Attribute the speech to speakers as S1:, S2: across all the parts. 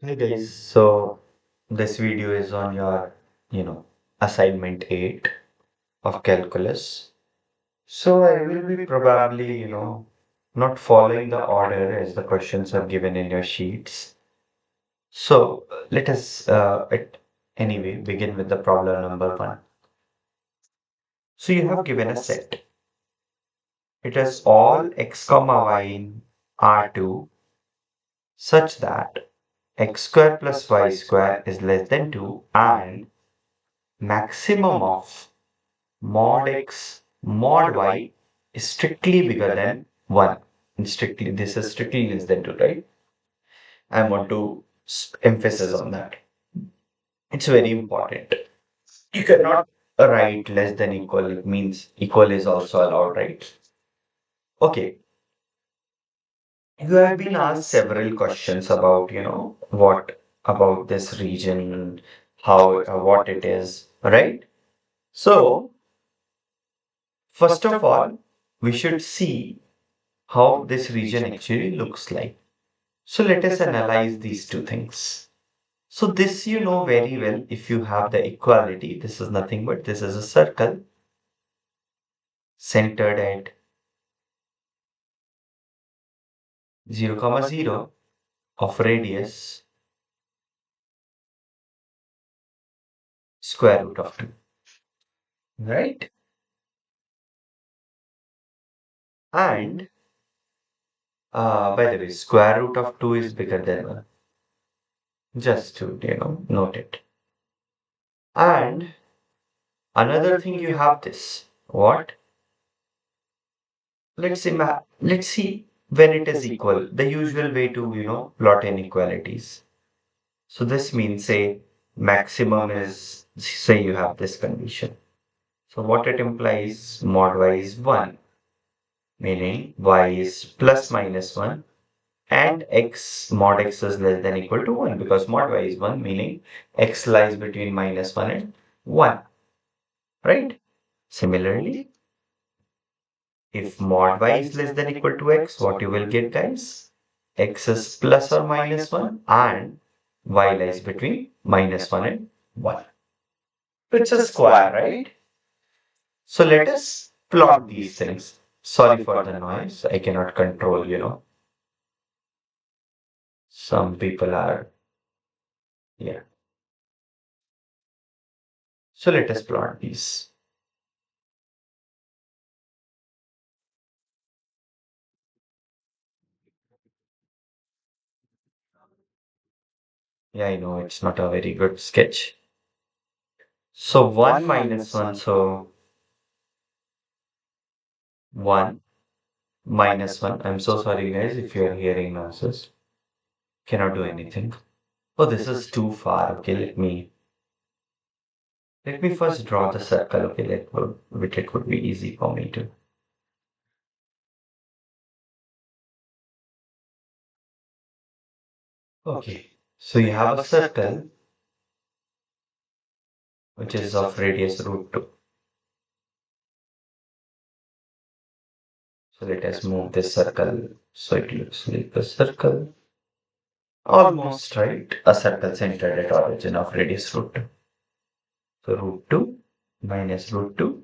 S1: Hey guys, so this video is on your, assignment 8 of calculus. So I will be probably, not following the order as the questions are given in your sheets. So let us, anyway, begin with the problem number 1. So you have given a set. It has all x comma y in R2 such that x square plus y square is less than 2 and maximum of mod x mod y is strictly bigger than 1. And strictly, this is strictly less than 2, right? I want to emphasis on that. It's very important. You cannot write less than equal. It means equal is also allowed, right? Okay. You have been asked several questions about, what about this region, how, what it is, right? So, first of all, we should see how this region actually looks like. So let us analyze these two things. So this you know very well if you have the equality. This is nothing but this is a circle centered at 0 comma 0 of radius square root of 2. Right? And by the way, square root of 2 is bigger than 1. Just to, note it. And another thing you have this. What? Let's see when it is equal. The usual way to, plot inequalities. So this means say maximum is say you have this condition. So what it implies mod y is 1, meaning y is plus minus 1 and x mod x is less than equal to 1 because mod y is 1 meaning x lies between minus 1 and 1, right? Similarly, if mod y is less than equal to x, what you will get, guys? X is plus or minus 1 and y lies between minus 1 and 1. It's a square, right? So let us plot these things. Sorry for the noise. I cannot control, Some people are, yeah. So let us plot these. Yeah, I know it's not a very good sketch. So 1 minus 1, so 1 minus 1. I'm so sorry, guys, if you're hearing noises. Cannot do anything. Oh, this is too far. Okay, let me first draw the circle. Okay, which it would be easy for me to. Okay, so you have a circle which is of radius root 2. So let us move this circle so it looks like a circle. Almost right. A circle centered at origin of radius root 2. So root 2 minus root 2.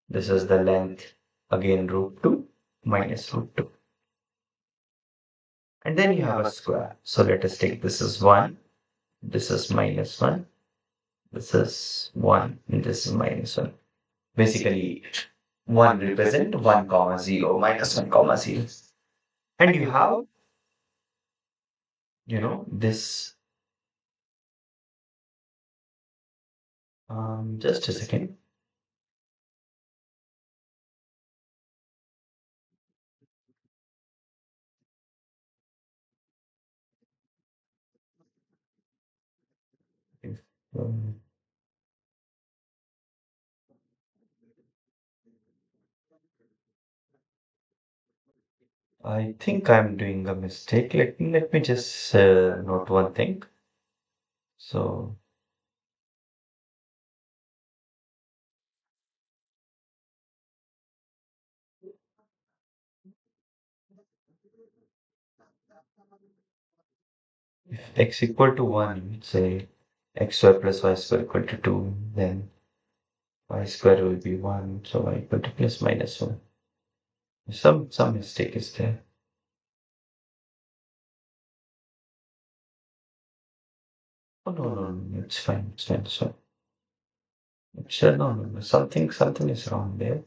S1: This is the length. Again root 2 minus root 2. And then you have a square. So let us take this is 1. This is minus 1. This is 1. And this is minus 1. Basically, 1 represent 1 comma 0 minus 1 comma 0. And you have, this. Just a second. Um, I think I'm doing a mistake. Let me just note one thing. So, If x equal to 1, say x square plus y square equal to 2, then y square will be 1, so y equal to plus minus 1. Some mistake is there. Oh no, no, no, it's fine, it's fine, it's fine. No, no, no, something is wrong there.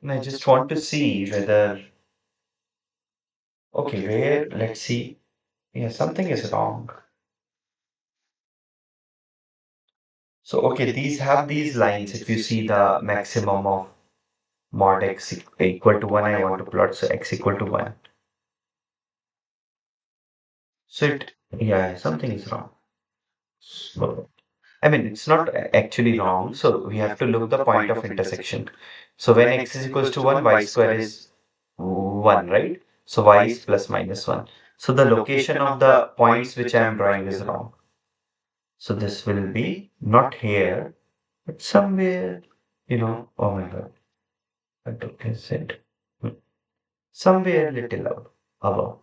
S1: And I just want to see whether, okay, where, let's see. Yeah, something is wrong. So, okay, these have these lines. If you see the maximum of mod x equal to 1, I want to plot, so x equal to 1. So yeah, something is wrong. So, I mean, it's not actually wrong. So we have to look the point of intersection. So when x is equals to 1, y square is 1, right? So y is plus minus 1. So the location of the points which I am drawing is wrong. So this will be not here, but somewhere, oh my God, what is it? Hmm. Somewhere little above.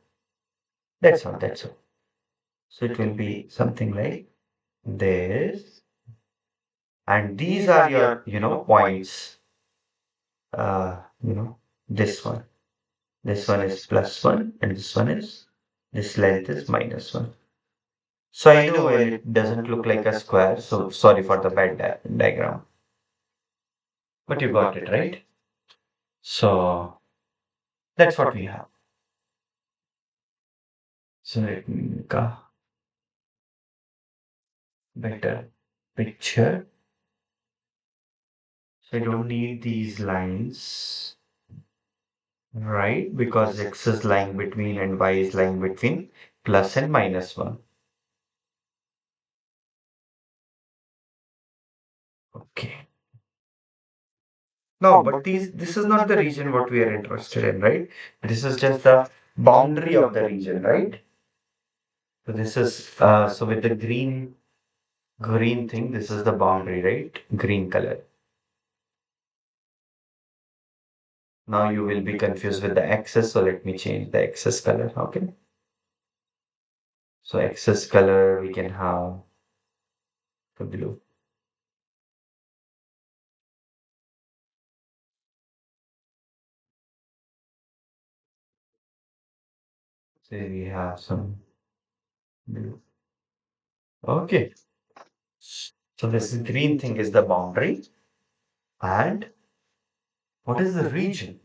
S1: That's all, that's all. So it will be something like this. And these are your, points. You know, this one. This one is plus 1 and this one is, this length is minus 1. So I know when it doesn't look like a square, so sorry for the bad diagram. But you got it, right? So that's what we have. So let me make a better picture. So I don't need these lines, right? Because x is lying between and y is lying between plus and minus 1. Okay. No, but this is not the region what we are interested in, right? This is just the boundary of the region, right? So this is so with the green thing, this is the boundary, right? Green color. Now you will be confused with the axis, so let me change the axis color. Okay. So axis color we can have the blue. So we have some blue. Okay. So this green thing is the boundary. And what is the region?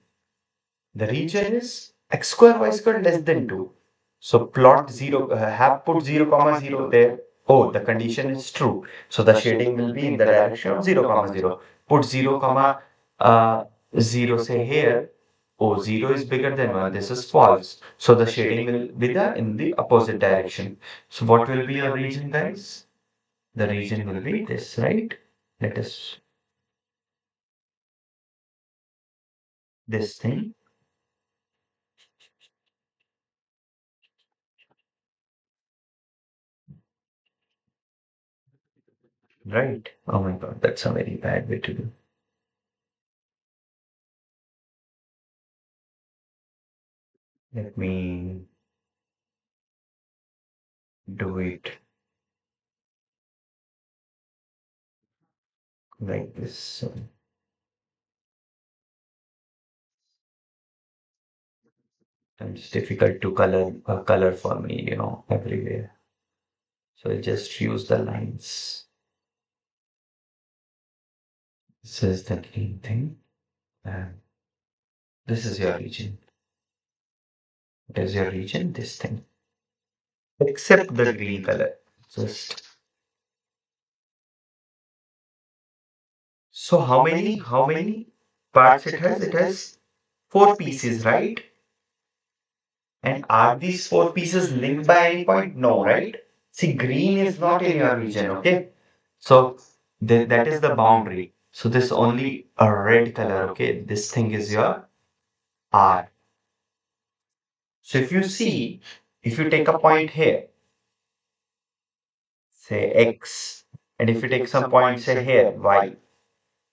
S1: The region is x square y square less than 2. So plot 0, have put 0 comma 0 there. Oh, the condition is true. So the shading will be in the direction of 0 comma 0. Put 0 comma 0 say here. Oh, 0 is bigger than 1. This is false. So the shading will be in the opposite direction. So what will be your region, guys? The region will be this, right? Let us, this thing, right? Oh my God, that's a very bad way to do. Let me do it like this. So, and it's difficult to color for me, everywhere. So I'll just use the lines. This is the green thing, and this is your region. What is your region? This thing, except the green color. Just so how many parts it has? It has four pieces, right? And are these four pieces linked by any point? No, right? See, green is not in your region, okay? So that is the boundary. So this only a red color, okay? This thing is your R. So if you see, if you take a point here, say X, and if you take some point, say here, Y,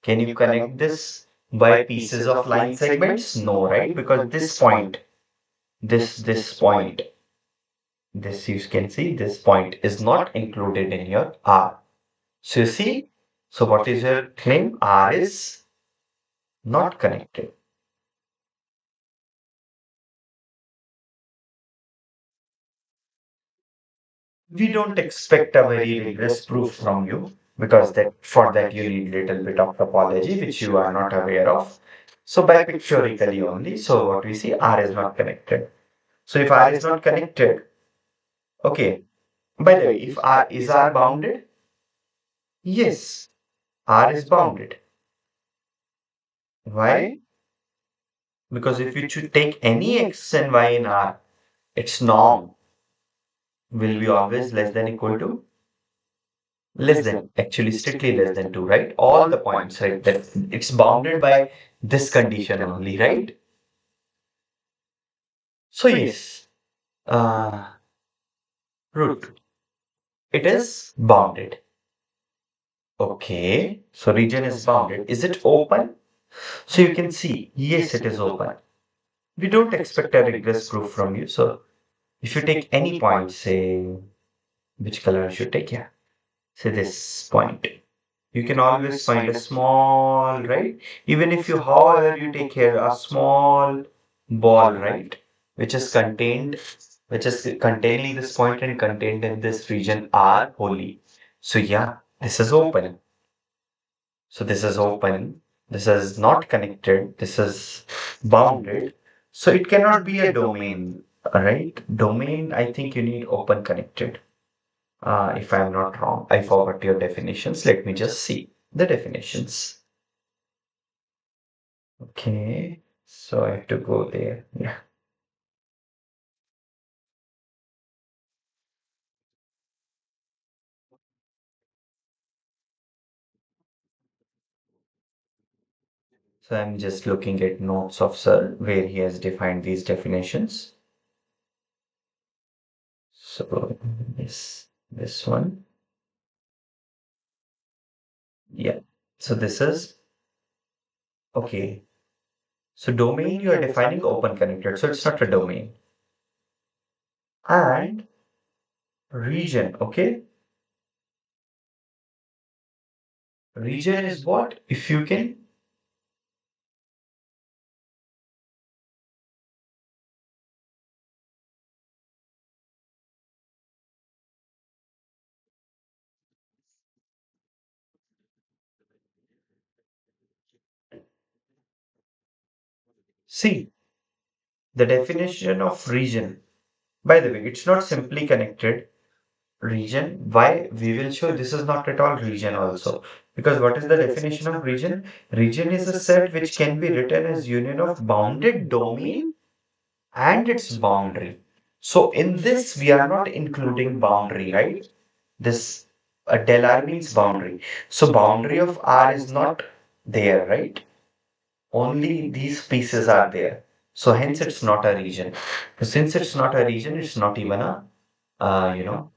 S1: Can you connect this by pieces of line segments? No, right? Because this point, this point, this you can see, this point is not included in your R. So you see, so what is your claim? R is not connected. We don't expect a very rigorous proof from you because that for that you need little bit of topology which you are not aware of. So by pictorially only, so what we see, R is not connected. So if R is not connected, okay. By the way, if R is R bounded, yes, R is bounded. Why? Because if you should take any x and y in R, its norm will be always less than equal to less than, actually strictly less than 2, right? All the points, right? That it's bounded by this condition only, right? So yes, uh, root, it is bounded. Okay, so region is bounded. Is it open? So you can see, yes, it is open. We don't expect a rigorous proof from you. So if you take any point, say, which color you should take? Yeah, say this point. You can always find a small, right? Even if you, however, you take here a small ball, right? Which is contained, which is containing this point and contained in this region R wholly. So yeah, this is open. So this is open. This is not connected. This is bounded. So it cannot be a domain, right? Domain, I think you need open connected. If I'm not wrong, I forgot your definitions. Let me just see the definitions. Okay, so I have to go there. Yeah. So I'm just looking at notes of Sir where he has defined these definitions. So this one. Yeah. So this is okay. So domain you are defining open connected. So it's not a domain. And region, okay? Region is what? If you can see the definition of region. By the way, it's not simply connected region. Why? We will show this is not at all region also. Because what is the definition of region? Region is a set which can be written as union of bounded domain and its boundary. So in this, we are not including boundary, right? This del R means boundary. So boundary of R is not there, right? Only these pieces are there. So hence it's not a region. Since it's not a region, it's not even a, you know,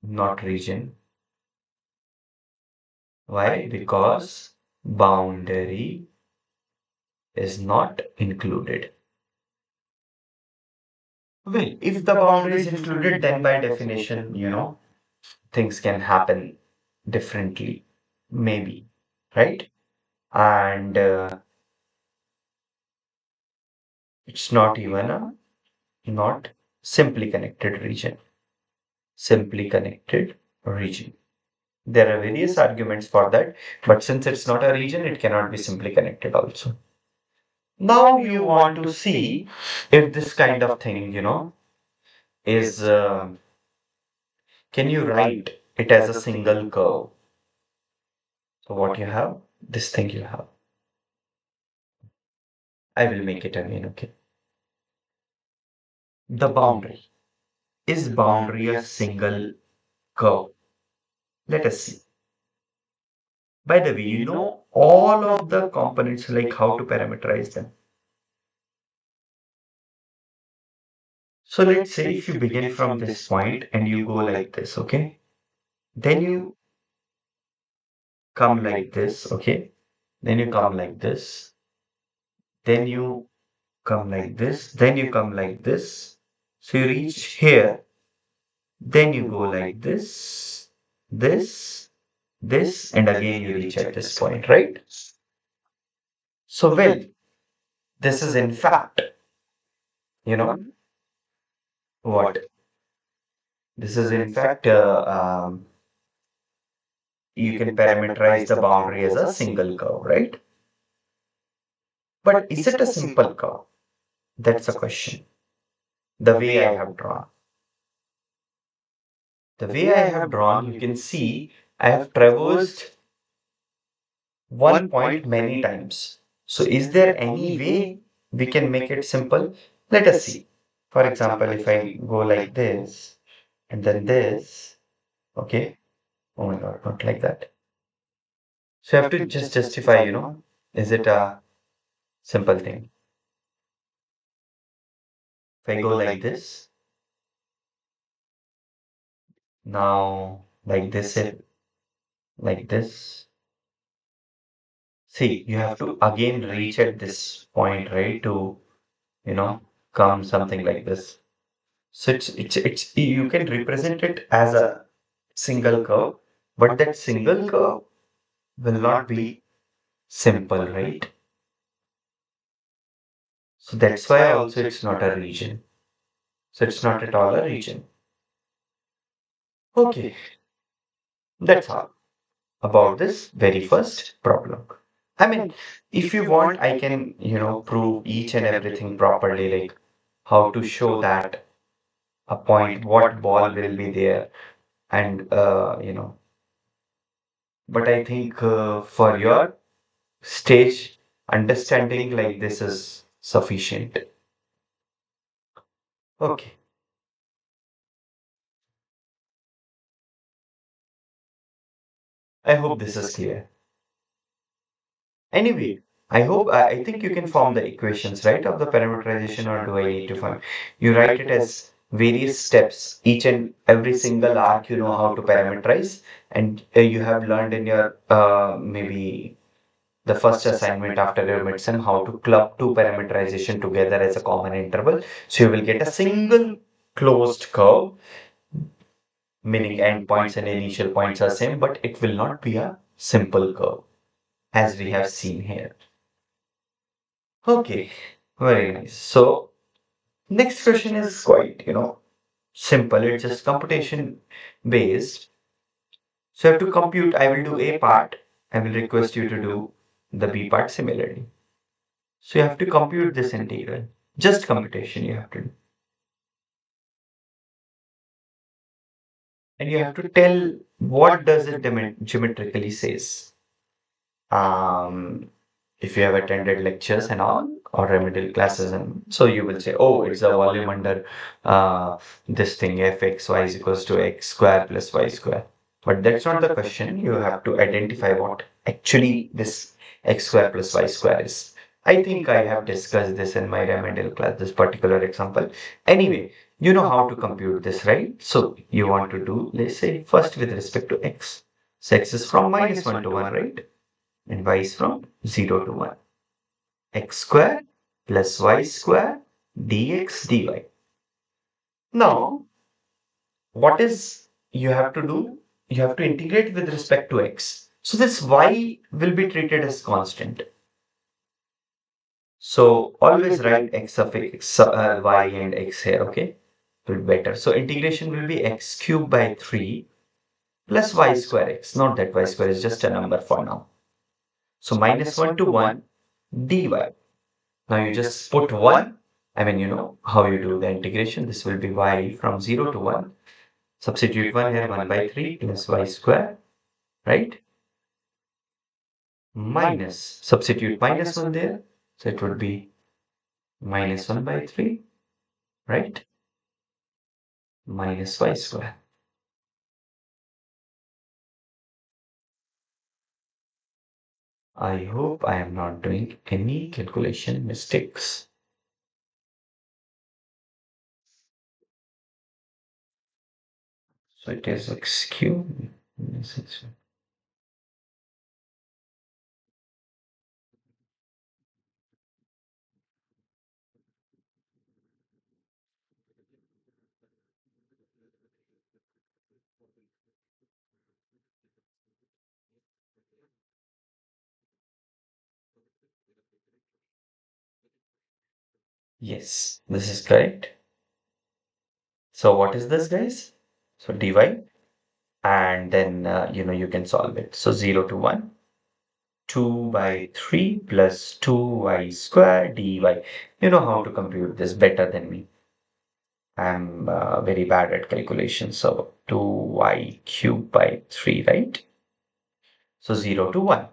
S1: not region. Why? Because boundary is not included. Well, if the boundary is included, then by definition, things can happen differently, maybe, right? And it's not even a not simply connected region. Simply connected region. There are various arguments for that, but since it's not a region, it cannot be simply connected also. Now you want to see if this kind of thing, is, can you write it as a single curve? So what you have, this thing you have. I will make it again, okay? The boundary. Is boundary a single curve? Let us see. By the way, you know all of the components, like how to parameterize them. So let's say if you begin from this point and you go like this, okay? Then you come like this, okay? Then you come like this, then you come like this, then you come like this. So you reach here, then you go like this, and again you reach at this point, right? So, well, this is in fact, you know, what? This is in fact, you can parameterize the boundary as a single curve, right? But is it a simple curve? That's a question. The way I have drawn. The way I have drawn, you can see I have traversed one point many times. So is there any way we can make it simple? Let us see. For example, if I go like this and then this, okay? Oh my God, not like that. So you have to just justify, is it a simple thing? If I go like this, now like this, like this. See, you have to again reach at this point, right? To, you know, come something like this. So it's you can represent it as a single curve, but that single curve will not be simple, right? So that's why also it's not a region. So it's not at all a region. Okay, that's all about this very first problem. I mean, if you want, I can, prove each and everything properly, like how to show that a point, what ball will be there, and but I think for your stage understanding, like this is sufficient. Okay, I hope this is clear. Anyway, I think you can form the equations, right, of the parameterization, or do I need to form? You write it as various steps, each and every single arc you know how to parameterize, and you have learned in your maybe the first assignment after your midsem how to club two parameterization together as a common interval. So you will get a single closed curve, meaning endpoints and initial points are same, but it will not be a simple curve as we have seen here. Okay, very nice. So next question is quite, simple. It's just computation based. So you have to compute. I will do A part. I will request you to do the B part similarly. So you have to compute this integral. Just computation you have to do. And you have to tell what does it geometrically says. Um, if you have attended lectures and all or remedial classes, and so you will say, oh, it's a volume under this thing fx y is equals to x square plus y square. But that's not the question. You have to identify what actually this x square plus y square is. I think I have discussed this in my remedial class, this particular example. Anyway, you know how to compute this, right? So you want to do, let's say, first with respect to x. So x is from -1 to 1, right? And y is from 0 to 1. X square plus y square dx dy. Now, what is you have to do? You have to integrate with respect to x. So this y will be treated as constant. So always write x suffix y and x here, okay? Will be better. So integration will be x cubed by 3 plus y square x. Not that y square is just a number for now. So -1 to 1 dy. Now you just put 1. I mean, you know how you do the integration. This will be y from 0 to 1. Substitute 1 here, 1 by 3 plus y square, right? Minus, substitute -1 there. So it would be -1 by 3, right? Minus y square. I hope I am not doing any calculation mistakes. So it is x cube. Yes, this is correct. So what is this, guys? So dy, and then you can solve it. So 0 to 1, 2 by 3 plus 2y square dy. You know how to compute this better than me. I'm very bad at calculation. So 2y cubed by 3, right? So 0 to 1.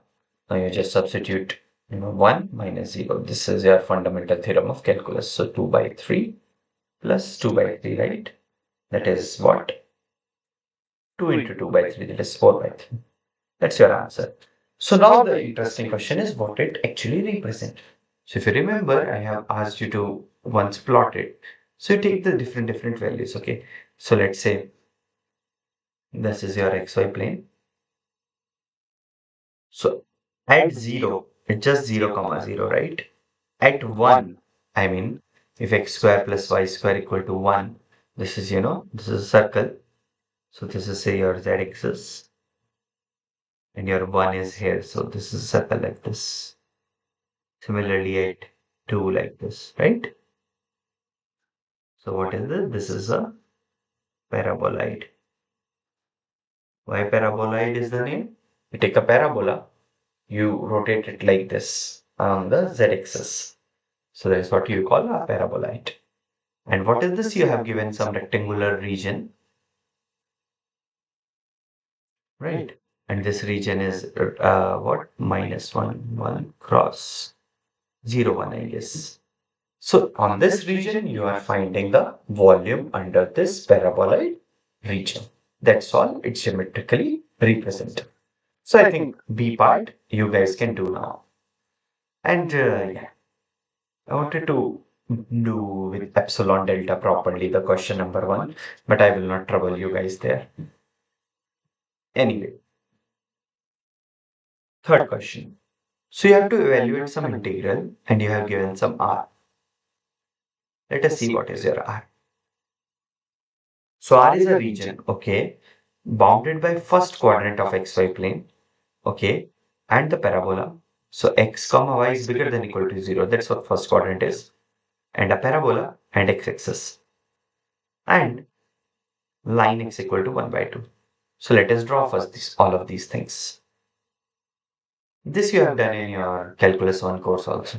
S1: Now you just substitute 1 minus 0. This is your fundamental theorem of calculus. So 2 by 3 plus 2 by 3, right? That is what? 2 into 2 by 3, that is 4 by 3. That's your answer. So now the interesting question is what it actually represents. So if you remember, I have asked you to once plot it. So you take the different values, okay? So let's say this is your xy plane. So at 0, it's just 0 comma 0, right? At 1, I mean, if x square plus y square equal to 1, this is, this is a circle. So this is say your z-axis and your 1 is here. So this is a circle like this. Similarly at 2 like this, right? So what is this? This is a paraboloid. Why paraboloid is the name? You take a parabola, you rotate it like this on the z-axis. So that is what you call a paraboloid. And what is this? You have given some rectangular region, right? And this region is what? Minus 1, 1 cross 0, 1, I guess. So on this region, you are finding the volume under this paraboloid region. That's all it's geometrically represented. So I think B part you guys can do now. And yeah, I wanted to do with epsilon delta properly the question number 1, but I will not trouble you guys there. Anyway, third question. So you have to evaluate some integral and you have given some r. Let us see what is your r. So r is a region, okay, bounded by first quadrant of xy plane, okay, and the parabola. So x comma y is bigger than equal to 0. That's what first quadrant is. And a parabola and x-axis. And line x equal to 1 by 2. So let us draw first all of these things. This you have done in your calculus 1 course also.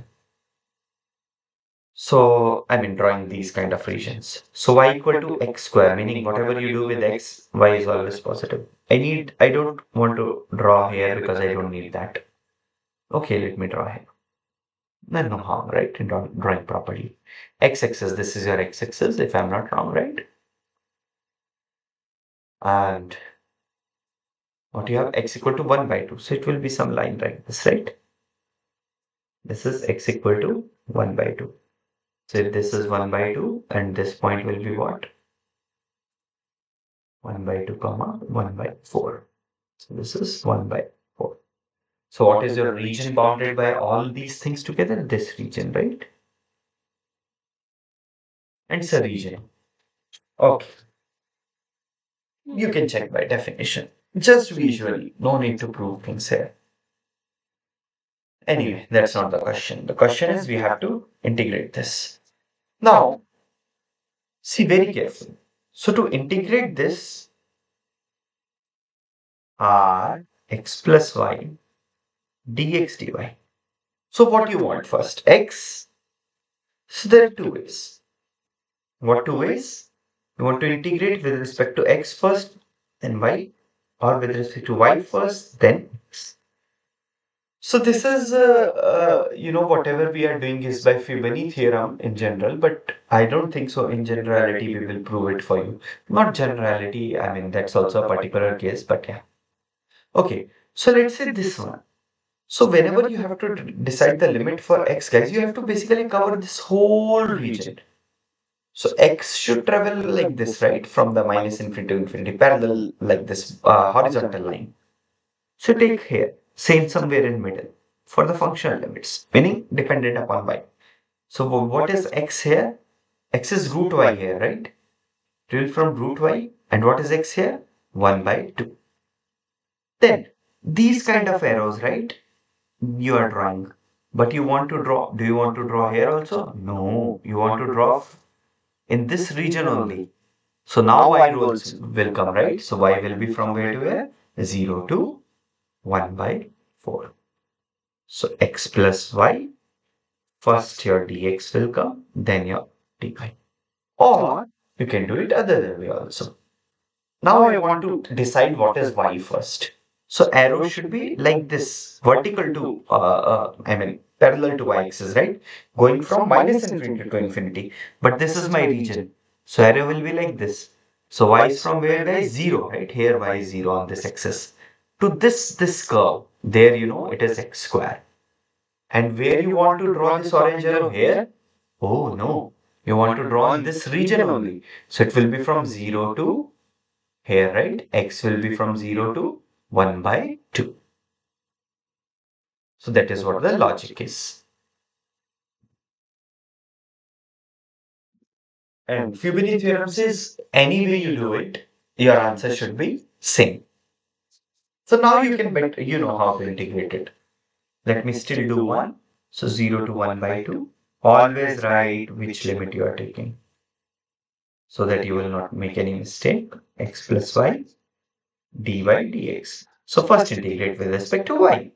S1: So I mean drawing these kind of regions. So y equal to x square, meaning whatever you do with x, y is always positive. I don't want to draw here because I don't need that. Okay, let me draw here. No harm, right? In drawing properly. X-axis, this is your x-axis, if I'm not wrong, right? And what you have? X equal to 1 by 2. So it will be some line like this, right? This is x equal to 1 by 2. So if this is 1 by 2, and this point will be what? 1 by 2 comma 1 by 4. So this is 1 by 4. So what is your region bounded by all these things together? This region, right? And it's a region. Okay. You can check by definition. Just visually. No need to prove things here. Anyway, that's not the question. The question is we have to integrate this. Now, see very carefully. So to integrate this r x plus y dx dy. So what you want first? X. So there are two ways. What two ways? You want to integrate with respect to x first, then y, or with respect to y first, then x. So this is, whatever we are doing is by Fibonacci theorem in general, but I don't think so. In generality, we will prove it for you. Not generality, I mean, that's also a particular case, but yeah. Okay, so let's say this one. So whenever you have to decide the limit for x, guys, you have to basically cover this whole region. So x should travel like this, right? From the minus infinity to infinity, parallel like this horizontal line. So take here, same somewhere in middle for the functional limits, meaning dependent upon y. So what is x here? X is root y here, right? Drill from root y. And what is x here? 1 by 2. Then these kind of arrows, right? You are drawing. But you want to draw, do you want to draw here also? No, you want to draw in this region only. So now y rolls will come, right? So y will be from where to where? 0 to 1 by 4. So x plus y, first your dx will come, then your dy. Or you can do it other way also. Now I want to decide what is y first. So arrow should be like this, vertical to, I mean, parallel to y-axis, right? Going from minus infinity to infinity. But this is my region. So arrow will be like this. So y is from where, guys? 0, right? Here y is 0 on this axis. To this curve, there it is x square. And where you want to draw this orange arrow here? Oh no, you want to draw in this region only. So it will be from 0 to here, right? X will be from 0 to 1 by 2. So that is what the logic is. And Fibonacci theorem says any way you do it, your answer should be same. So now you can bet you know how to integrate it. Let me still do one. So 0 to 1 by 2. Always write which limit you are taking so that you will not make any mistake. X plus y dy dx. So first integrate with respect to y.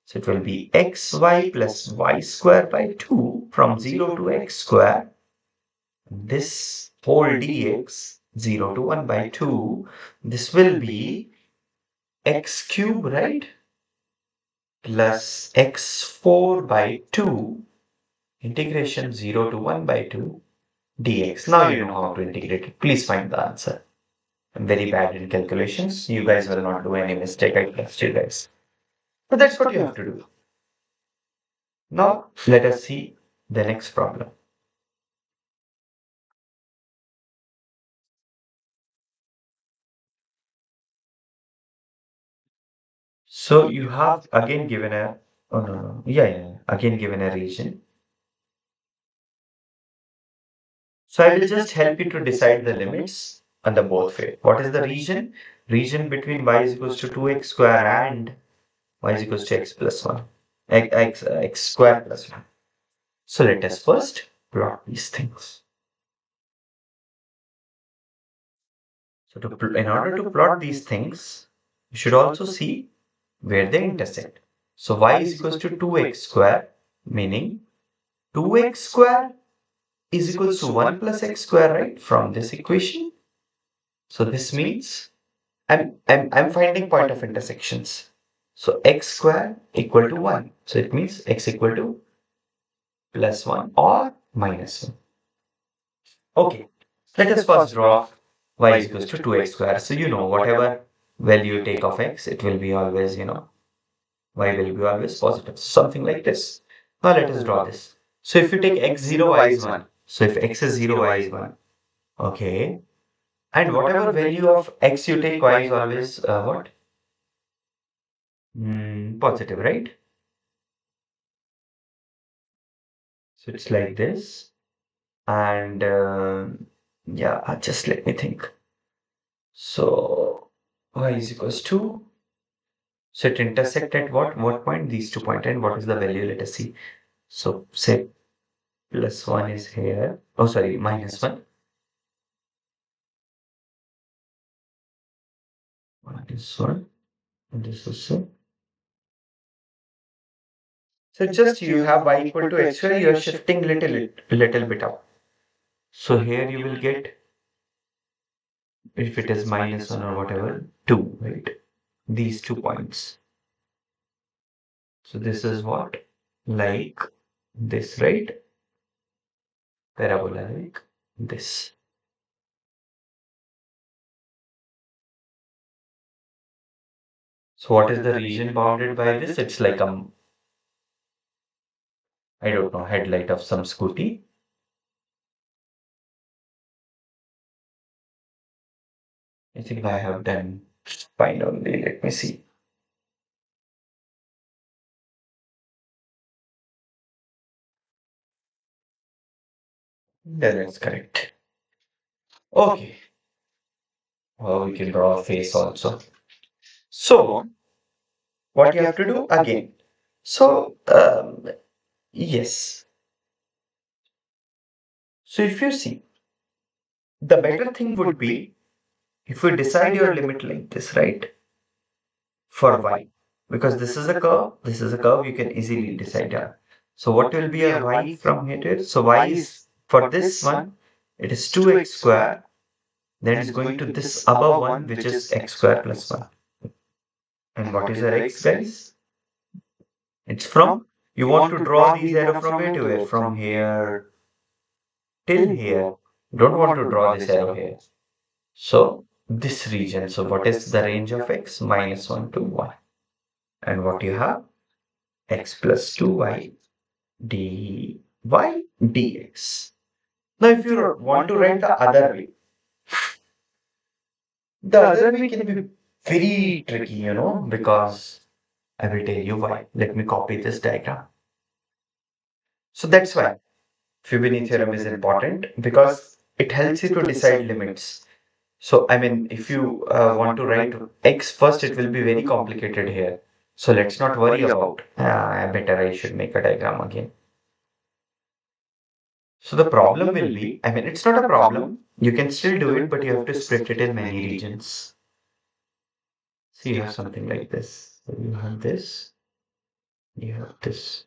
S1: So it will be xy plus y square by 2 from 0 to x square. This whole dx 0 to 1 by 2. This will be x cube, right? Plus x4 by 2 integration 0 to 1 by 2 dx. Now you know how to integrate it. Please find the answer. I'm very bad in calculations. You guys will not do any mistake. I trust you guys. But that's what you have to do. Now let us see the next problem. So you have again given a, oh no, no, yeah, again given a region. So I will just help you to decide the limits on the both way. What is the region? Region between y is equals to 2x square and y is equals to x plus 1. X square plus 1. So let us first plot these things. So in order to plot these things, you should also see where they intersect. So y is equals to 2x square, meaning 2x square is equals to 1 plus x square, right, from this equation. So this means I'm finding point of intersections. So x square equal to 1. So it means x equal to plus 1 or minus 1. Okay, let us first draw y is equals to 2x square. So whatever value you take of x, it will be always, y will be always positive. Something like this. Now let us draw this. So if you take x0, y is 1. So if x is 0, y is 1. Okay. And whatever value of x you take, y is always what? Positive, right? So it's like this. And yeah, just let me think. So y is equals to, so it intersect at what point? These 2 points. And what is the value? Let us see. So say plus 1 is here. Oh, sorry, minus 1. Minus 1. And this is so. So just you have y equal to x square, you are shifting little bit up. So here you will get, if it is minus 1 or whatever, 2, right? These 2 points. So this is what? Like this, right? Parabola like this. So what is the region bounded by this? It's like I don't know, headlight of some scooty. I think I have done fine only. Let me see. Yeah, that's correct. Okay. Well, we can draw a face also. So what you have to do again. So Yes. So if you see, the better thing would be if we decide your limit like this, right? For y. Because this is a curve, you can easily decide that. So what will be your y from here to here? So y is, for this one, it is 2x square. Then it's going to this above one, which is x square plus 1. And what is our x, guys? It's from, you want to draw these arrow from where to where? From here till here. You don't want to draw this arrow here. So this region. So what is the range of x? Minus 1 to 1. And what you have? X plus 2y dy dx. Now if you want to write the other way can be very tricky, because I will tell you why. Let me copy this diagram. So that's why Fibonacci theorem is important, because it helps you to decide limits. So, I mean, if you want to write x first, it will be very complicated here. So let's not worry about. Better I should make a diagram again. So the problem will be, I mean, it's not a problem. You can still do it, but you have to split it in many regions. So you have something like this. So you have this. You have this.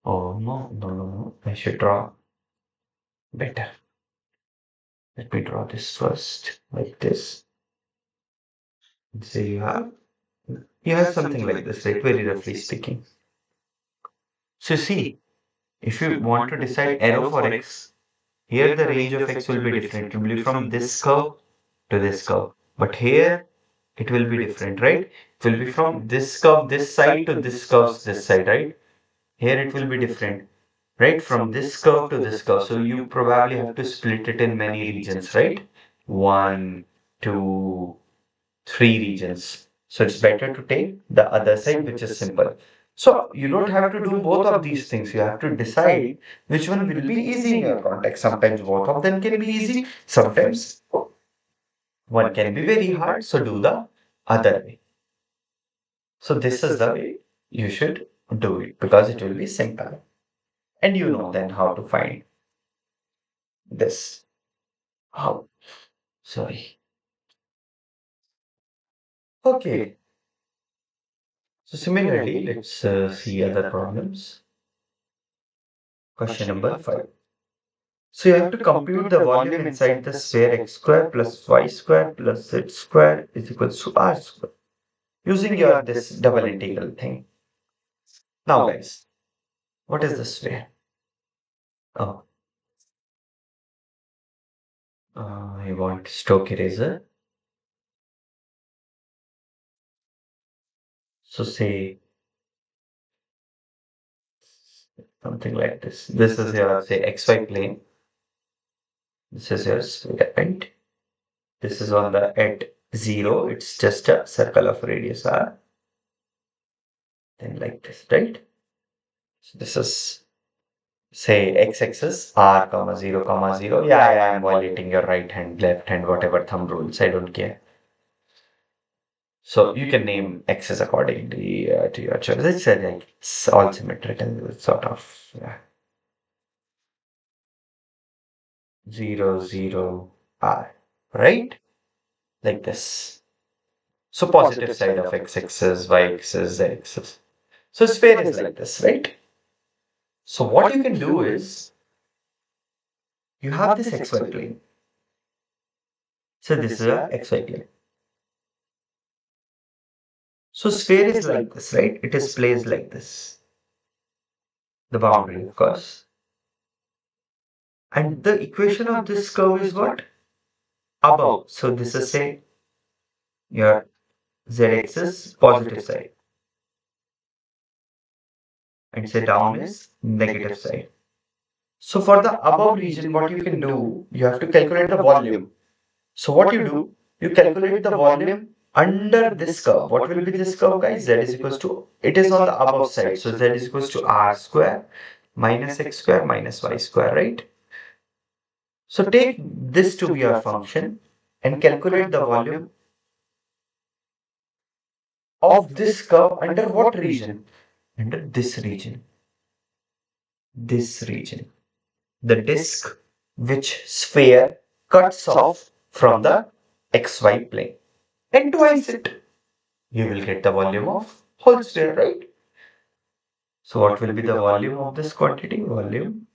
S1: Oh no, no, no, no. I should draw better. Let me draw this first, like this. So you have something like this, right? Very roughly speaking. So see, if you want to decide arrow for x, here the range of x will be different. It will be from this curve to this curve. But here it will be different, right? It will be from this curve this side to this curve this side, right? Here it will be different, right? From this curve to this curve. So you probably have to split it in many regions, right? One, two, three regions. So it's better to take the other side, which is simple. So you don't have to do both of these things. You have to decide which one will be easy in your context. Sometimes both of them can be easy. Sometimes one can be very hard. So do the other way. So this is the way you should do it, because it will be simple. And you know then how to find this. How? Sorry. Okay. So similarly, let's see other problems. Question number 5. So you have to compute the volume inside the sphere x square plus y square plus z square is equals to r square using your this double integral thing. Now guys, what is the sphere? Oh, I want stroke eraser. So say something like this. This is your say xy plane. This is your sphere, right? This is on the at 0. It's just a circle of radius r. Then like this, right? So this is say x-axis r comma 0 comma 0. Yeah, I'm violating your right hand, left hand, whatever thumb rules. I don't care. So you can name x's accordingly to your choice. It's like it's all symmetrical, sort of. Yeah. 0 0 r, right? Like this. So positive side of x-axis, y-axis, z-axis. So sphere is like this, right? So what you can do is you have this xy plane. So this is a xy plane. So sphere is like this, right? It is placed like this. The boundary, of course. And the equation of this curve is what? Above. So this is say your z-axis positive side, and say down is negative side. So for the above region, what you can do, you have to calculate the volume. So what you do, you calculate the volume under this curve. What will be this curve, guys? Z is equals to, it is on the above side. So Z is equals to r square minus x square minus y square, right? So take this to be your function and calculate the volume of this curve under what region? Under this region. this region, the disk which sphere cuts off from the xy plane, and twice it. You will get the volume of whole sphere, right? So what will be the volume of this quantity? Volume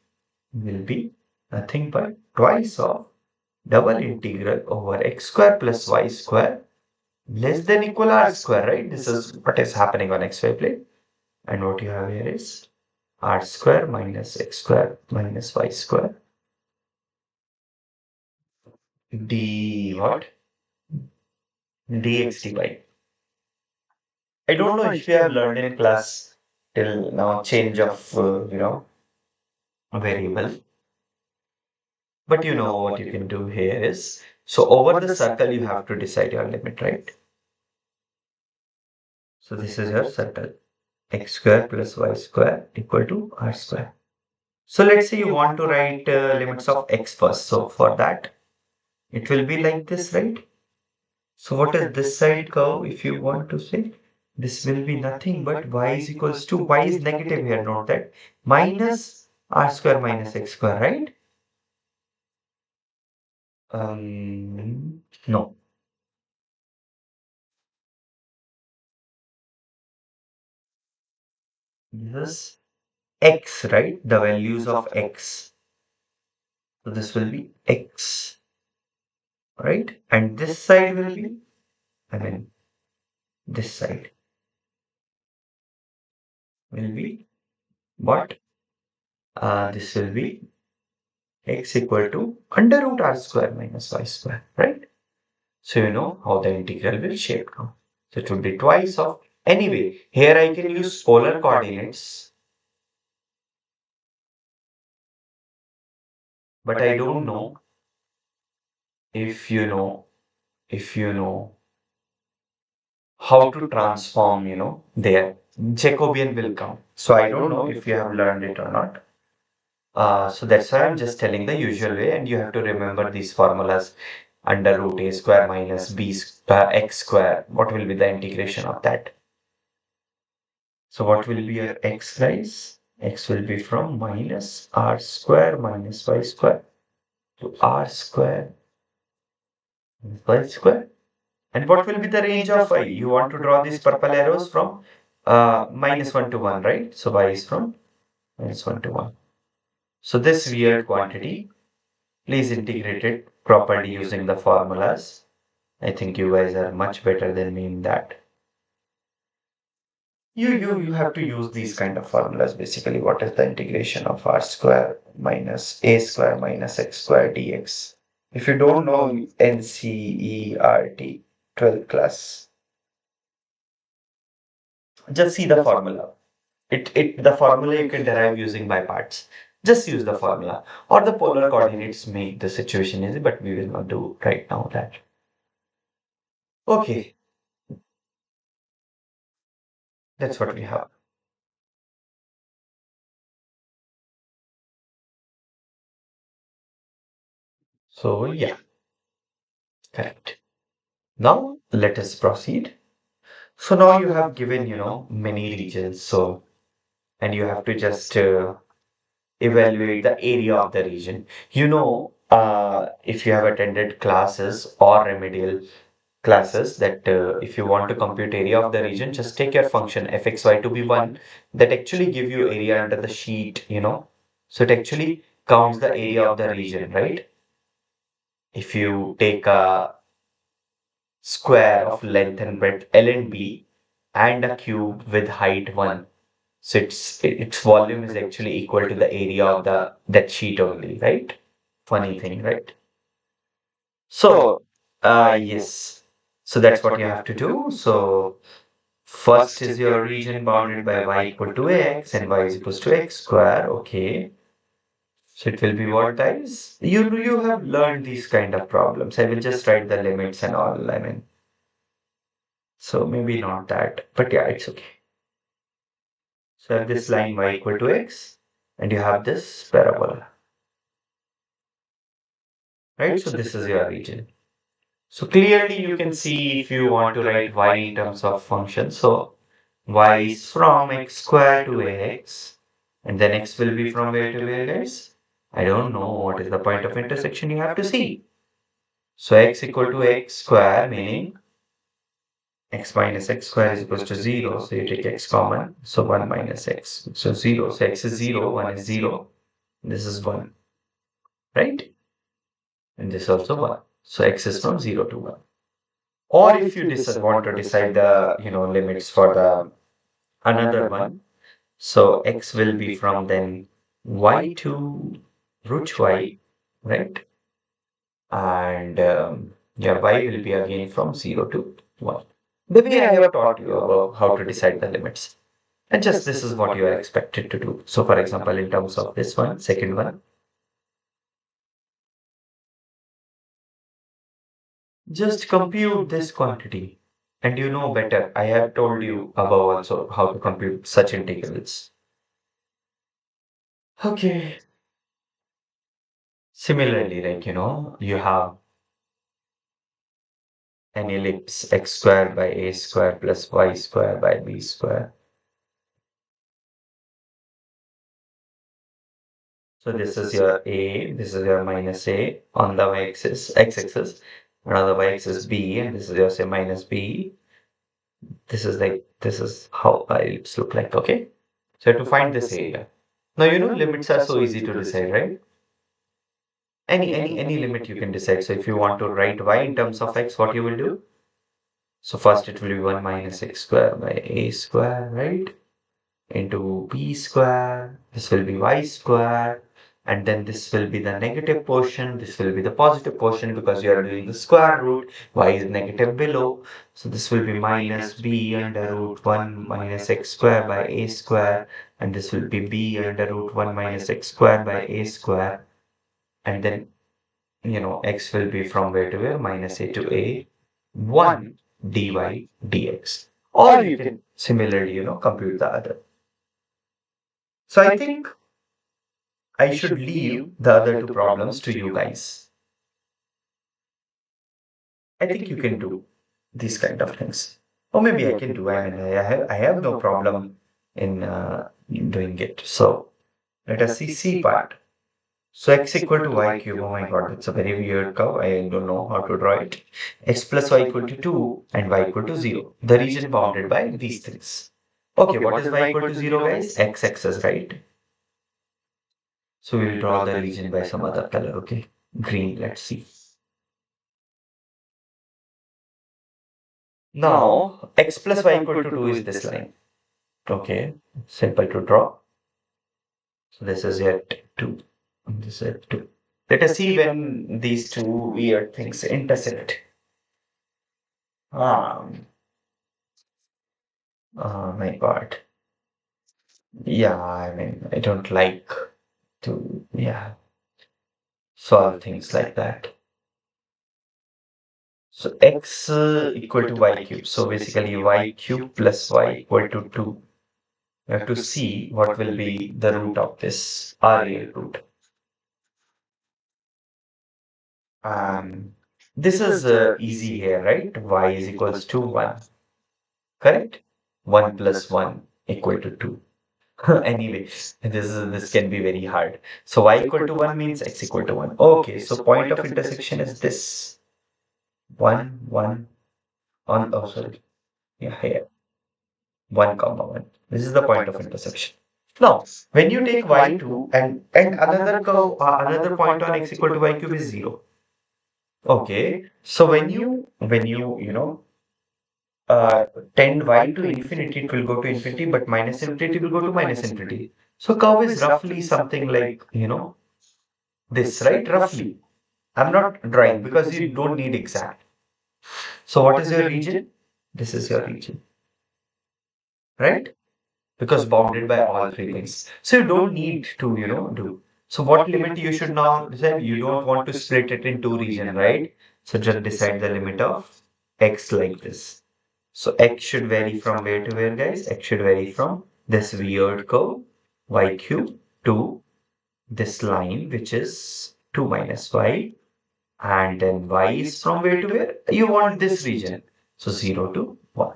S1: will be nothing but twice of double integral over x square plus y square less than equal r square, right? This is what is happening on xy plane. And what you have here is r square minus x square minus y square d what? Dx dy. I don't know if you have learned in class till now change of, variable. But you know what you can do here is, so over the circle you have to decide your limit, right? So this is your circle, x square plus y square equal to r square. So let's say you want to write limits of x first. So for that, it will be like this, right? So what is this side curve if you want to say? This will be nothing but y is equals to, y is negative here, note that, minus r square minus x square, right? No. This is x, right? The values of x. So this will be x, right? And this side will be, I mean, this side will be what? This will be x equal to under root r square minus y square, right? So you know how the integral will shape now. So it will be twice of, anyway, here I can use polar coordinates, but I don't know if you know, if you know how to transform, there. Jacobian will come. So I don't know if you have learned it or not. So that's why I'm just telling the usual way, and you have to remember these formulas under root a square minus x square. What will be the integration of that? So what will be your x, guys? X will be from minus r square minus y square to r square minus y square. And what will be the range of y? You want to draw these purple arrows from minus 1 to 1, right? So y is from minus 1 to 1. So this weird quantity, please integrate it properly using the formulas. I think you guys are much better than me in that. You have to use these kind of formulas. Basically, what is the integration of r square minus a square minus x square dx? If you don't know NCERT 12th class, just see the formula. The formula you can derive using by parts. Just use the formula. Or the polar coordinates make the situation easy, but we will not do right now that. Okay, that's what we have. So yeah, correct. Now let us proceed. So now you have given, many regions. So, and you have to just evaluate the area of the region. If you have attended classes or remedial classes, that if you want to compute area of the region, just take your function fxy to be 1, that actually give you area under the sheet. So it actually counts the area of the region, right? If you take a square of length and breadth L and B and a cube with height 1, so its volume is actually equal to the area of the that sheet only, right? Funny thing, right? So, yes. So that's what you have to do. So first is your region bounded by y equal to x and y is equals to x square. Okay. So it will be what, guys? You have learned these kind of problems. I will just write the limits and all. I mean, so maybe not that, but yeah, it's okay. So you have this line y equal to x, and you have this parabola, right? So this is your region. So clearly you can see if you want to write y in terms of function. So y is from x square to ax, And then x will be from where to where, guys? I don't know what is the point of intersection you have to see. So x equal to x square, meaning x minus x square is equals to 0. So you take x common. So 1 minus x. So 0. So x is 0, 1 is 0. This is 1, right? And this also 1. So x is from 0 to 1. Or if you want to decide the limits for the another one, so x will be from then y to root y, right? And your y will be again from 0 to 1. The way I have taught you about how to decide the limits. And just this is what you are expected to do. So for example, in terms of this one, second one, just compute this quantity. And you know better. I have told you above also how to compute such integrals. Okay. Similarly, like, you have an ellipse x square by a square plus y square by b square. So this is your a, this is your minus a on the y-axis, x-axis, and on the y-axis b, and this is your say minus b. This is how ellipse look like, okay? So to find this area. Now limits are so easy to decide, right? Any limit you can decide. So if you want to write y in terms of x, what you will do? So first it will be 1 minus x square by a square, right? Into b square. This will be y square. And then this will be the negative portion. This will be the positive portion because you are doing the square root. Y is negative below. So this will be minus b under root 1 minus x square by a square. And this will be b under root 1 minus x square by a square. And then x will be from where to where? Minus a to a, 1 dy dx. Or you can similarly, compute the other. So I think I should leave the other two problems to you guys. I think you can do these kind of things. Or maybe I can do. I mean, I have no problem in doing it. So let us see C part. So x equal to y cube, oh my god, that's a very weird curve. I don't know how to draw it. X plus y equal to 2 and y equal to 0. The region bounded by these things. Okay, what is y equal to 0, guys? X axis, right? So we will draw the region by some other color, okay? Green, let's see. Now, x plus y equal to 2 is this line. Okay, simple to draw. So this is at 2. And this is at 2. Let us see when these two weird things intersect. Oh my God. Yeah, I mean, I don't like to, yeah, solve things like that. So x equal to y cube. So basically y cube plus y equal to 2. We have to see what will be the root of this, our real root. Um, this is easy here, right? Y is equals to 1, correct? 1 plus 1 equal to 2. Anyway, this can be very hard. So y equal to 1 means x equal to 1. Okay, so point of intersection is this. 1, 1 on, oh sorry, yeah, here. 1 comma 1. This is the point of intersection. Now, when you take y2 and another curve, another point on x equal to y cube is 0. Okay, so uh, tend y to infinity, it will go to infinity, but minus infinity will go to minus infinity. So curve is roughly something like, this, right? Roughly. I'm not drawing because you don't need exact. So what is your region? This is your region, right? Because bounded by all three things. So you don't need to, do. So what limit you should now decide? You don't want to split it in two region, right? So just decide the limit of x like this. So x should vary from where to where, guys? X should vary from this weird curve, y cube, to this line, which is 2 minus y. And then y is from where to where? You want this region. So 0 to 1.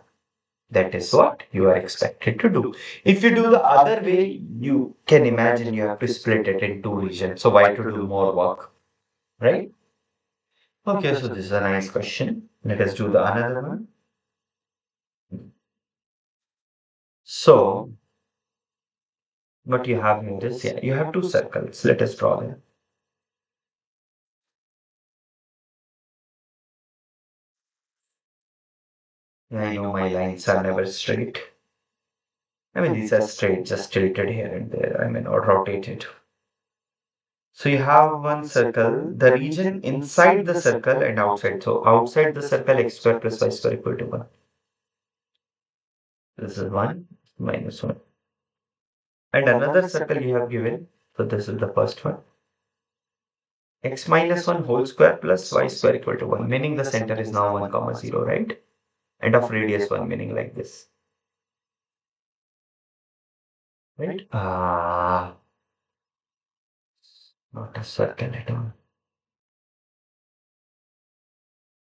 S1: That is what you are expected to do. If you do the other way, you can imagine you have to split it in two regions. So why to do more work, right? Okay, so this is a nice question. Let us do the another one. So what you have here is, yeah, you have two circles. Let us draw them. I know my lines are never straight. I mean, these are straight, just tilted here and there. I mean, or rotated. So you have one circle, the region inside the circle and outside. So outside the circle, x square plus y square equal to 1. This is 1 minus 1. And another circle you have given. So this is the first one. X minus 1 whole square plus y square equal to 1. Meaning the center is now 1 comma 0, right? And of radius 1, meaning like this. Right? Not a circle at all.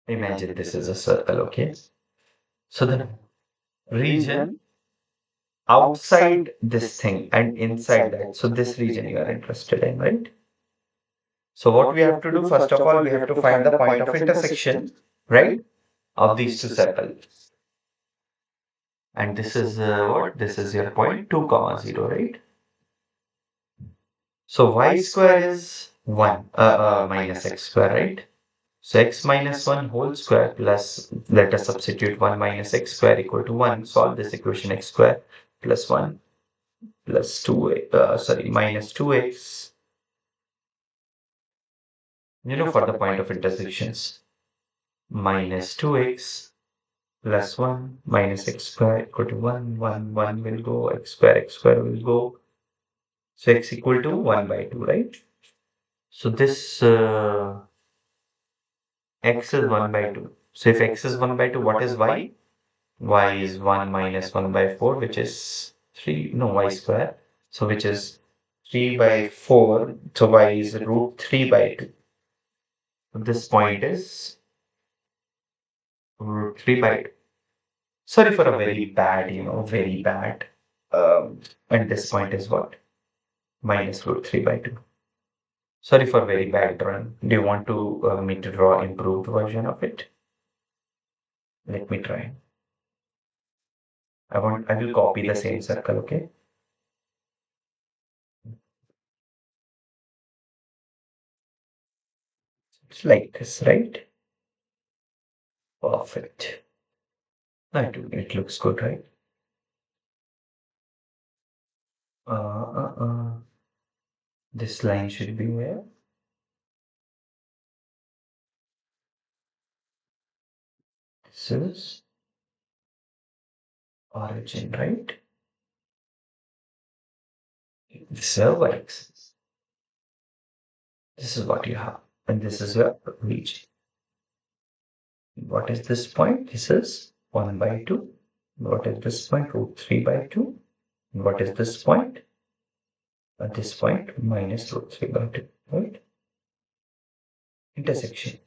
S1: Imagine this is a circle, okay? So the region outside this thing and inside that. So this region you are interested in, right? So what we have to do, first of all, we have to find the point of intersection, right? Of these two circles. And this is what? This is your point 2 comma 0, right? So y square is 1 minus x square, right? So x minus 1 whole square plus, let us substitute 1 minus x square equal to 1. Solve this equation, x square plus 1 plus 2, minus 2x, for the point of intersections, minus 2x plus 1 minus x square equal to 1, 1, 1 will go, x square will go. So x equal to 1 by 2, right? So this x is 1 by 2. So if x is 1 by 2, what is y? Y is 1 minus 1 by 4, which is 3, no, y square. So which is 3 by 4. So y is root 3 by 2. This point is root 3 by 2. Sorry for a very bad, very bad. And this point is what? Minus root 3 by 2. Sorry for very bad drawing. Do you want to me to draw improved version of it? Let me try. I will copy the same circle, okay? It's like this, right? Perfect. It looks good, right? Uh, uh, uh. This line should be where? This is origin, right? This is your y-axis. This is what you have. And this is your region. What is this point? This is 1 by 2. What is this point? Root 3 by 2. What is this point? At this point, minus root 3 by 2. Right? Intersection.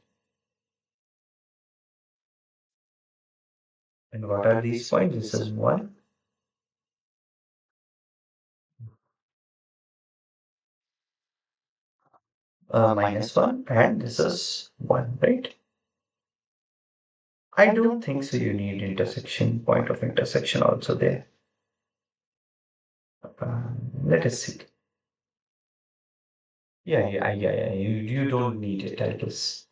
S1: And what are these points? This is 1. Minus 1. And this is 1, right? I don't think so. You need intersection, point of intersection also there. Let us see. Yeah. You don't need it, I guess.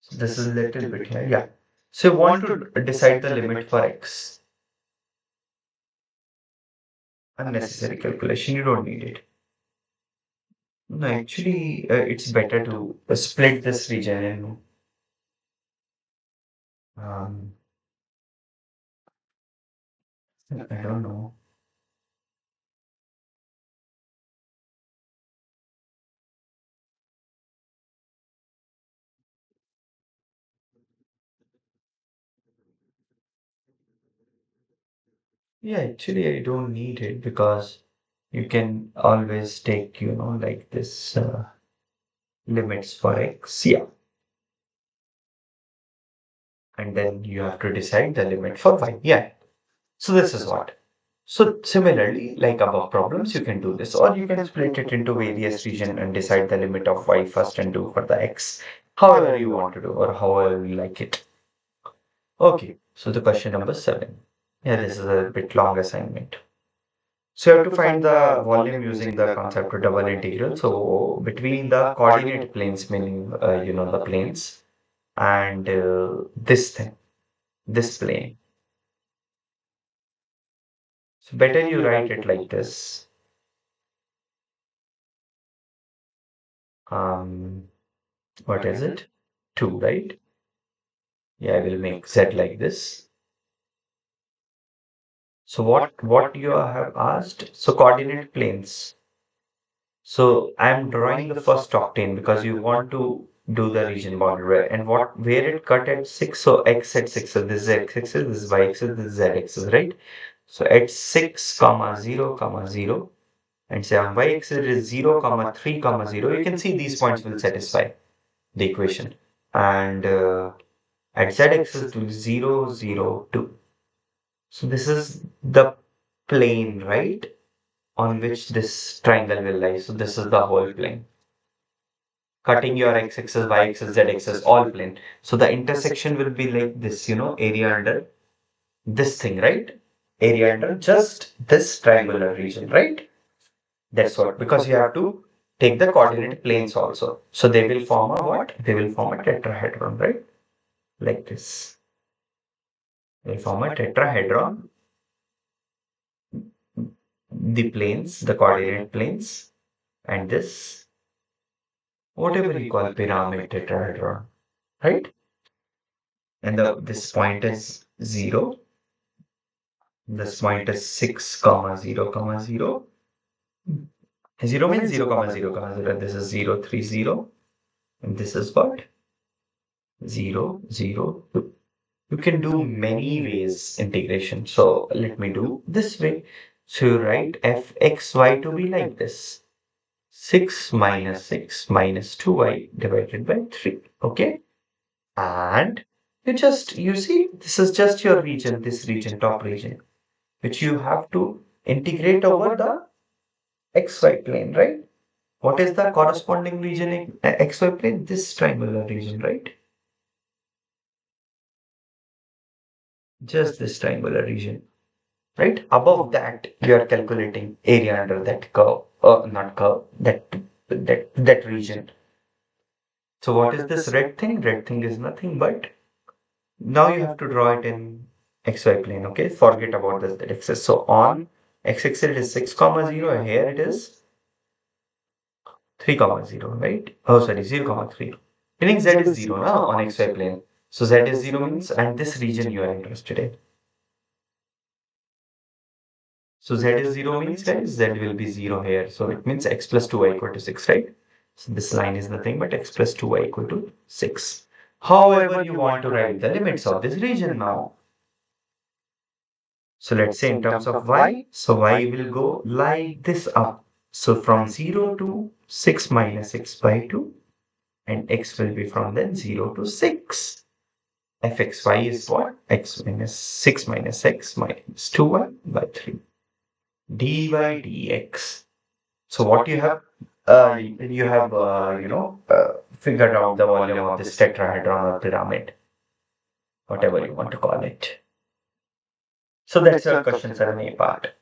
S1: So this is a little bit here. Yeah. So you want to decide the limit for x. Unnecessary calculation. You don't need it. No, actually, it's better to split this region in. Um, I don't know. Yeah, actually, I don't need it because you can always take, like this limits for x. Yeah. And then you have to decide the limit for y. Yeah. So this is what. So similarly, like above problems, you can do this, or you can split it into various region and decide the limit of y first and do for the x, however you want to do, or however you like it. Okay, so the question number 7. Yeah, this is a bit long assignment. So you have to find the volume using the concept of double integral. So between the coordinate planes, meaning the planes, and this thing, this plane. So better you write it like this. Um, what is it? 2, right? Yeah, I will make Z like this. So what you have asked? So coordinate planes. So I'm drawing the first octane because you want to do the region boundary and where it cut at 6. So x at 6. So this is x axis, this is y axis, this is z axis, right? So at 6 comma 0 comma 0 and say on y axis it is 0 comma 3 comma 0. You can see these points will satisfy the equation. And at z axis it will be 0 0 2. So this is the plane, right? On which this triangle will lie. So this is the whole plane. Cutting your x-axis, y-axis, z-axis, all plane. So the intersection will be like this, area under this thing, right? Area under just this triangular region, right? That's what, because you have to take the coordinate planes also. So they will form a what? They will form a tetrahedron, right? Like this. They form a tetrahedron, the planes, the coordinate planes, and this, whatever you call pyramid tetrahedron, right? And this point is 0. This point is 6 comma 0 comma 0. 0 means 0 comma 0 comma 0. This is 0 3 0. And this is what? 0 0 2. You can do many ways integration. So let me do this way. So you write fxy to be like this. 6 minus 6 minus 2y divided by 3. Okay? And you see, this is just your region, this region, top region, which you have to integrate over the xy plane, right? What is the corresponding region in xy plane? This triangular region, right? Just this triangular region, right? Above that, you are calculating area under that curve, not curve, that region. So what is this red thing? Red thing is nothing but now you have to draw it in xy plane. Okay, forget about this axis. So on x-axis it is 6 comma 0. Here it is 3 comma 0, right? Oh, sorry, 0 comma 3. Meaning z is 0 now on xy plane. So z is 0 means, and this region you are interested in. So z is 0 means, guys, z will be 0 here. So it means x plus 2y equal to 6, right? So this line is nothing but x plus 2y equal to 6. However, you want to write the limits of this region now. So let's say in terms of y, so y will go like this up. So from 0 to 6 minus x by 2, and x will be from then 0 to 6. fxy is what? X minus 6 minus x minus 2y by 3. dy dx. So what you have, figured out the volume of this tetrahedron or pyramid, whatever you want to call it. So that's your question 7a part.